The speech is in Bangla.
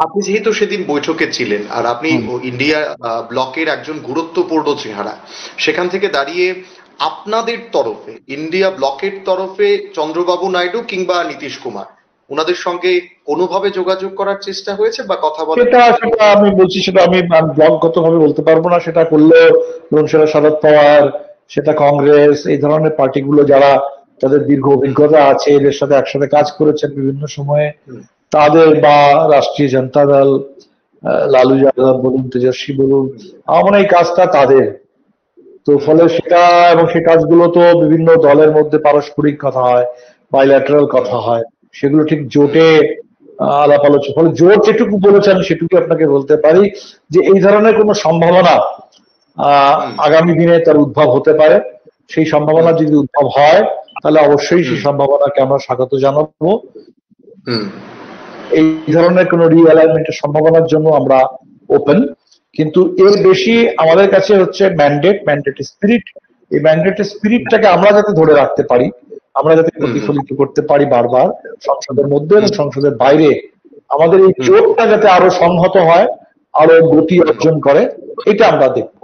আপনি যেহেতু সেদিন বৈঠকে ছিলেন আর আপনি হুম। ইন্ডিয়া ব্লকের একজন গুরুত্বপূর্ণ চেহারা, সেখান থেকে দাঁড়িয়ে আপনাদের তরফে, ইন্ডিয়া ব্লকের তরফে চন্দ্রবাবু নাইডু কিংবা নীতিশ কুমার, ওনাদের সঙ্গে কোনোভাবে যোগাযোগ করার চেষ্টা হয়েছে বা কথা বলার সেটা চেষ্টা সেটা করা হয়েছে? আমি বলছি, সেটা আমি ব্লগগত ভাবে বলতে পারবো না। সেটা করলেও ধরুন সেটা শরদ পাওয়ার, সেটা কংগ্রেস, এই ধরনের পার্টিগুলো যারা তাদের দীর্ঘ হুম। অভিজ্ঞতা আছে, এদের সাথে একসাথে কাজ করেছেন বিভিন্ন সময়ে, হুম। তাদের বা রাষ্ট্রীয় জনতা দল, লালু যাদব বলুন, তেজস্বী বলুন, হুম। আমার মনে হয় এই কাজটা তাদের। তো হুম। ফলে সেটা, এবং সেই কাজগুলো তো বিভিন্ন দলের মধ্যে পারস্পরিক কথা হয়, বাইল্যাটারাল হুম। কথা হয়, সেগুলো ঠিক হুম। জোটে আলাপ আলোচনা। ফলে জোট যেটুকু বলেছে আমি সেটুকু আপনাকে বলতে পারি যে এই ধরনের কোনো সম্ভাবনা হুম। আগামী দিনে তার উদ্ভব হতে পারে। সেই সম্ভাবনা হুম। যদি উদ্ভব হয়, তাহলে অবশ্যই হুম। সেই সম্ভাবনাকে আমরা স্বাগত জানাবো। হুম। এই ধরনের কোনো রিঅ্যালাইনমেন্টের সম্ভাবনার জন্য আমরা ওপেন। কিন্তু এর বেশি আমাদের কাছে হচ্ছে ম্যান্ডেট স্পিরিট। এই ম্যান্ডেটের স্পিরিটটাকে আমরা যাতে ধরে রাখতে পারি, আমরা যাতে হুম। হুম। প্রতিফলিত করতে পারি বারবার সংসদের মধ্যে এবং হুম। সংসদের বাইরে, আমাদের এই হুম। জোটটা যাতে আরো সংহত হয়, আরো গতি হুম। অর্জন করে, এটা আমরা দেখব।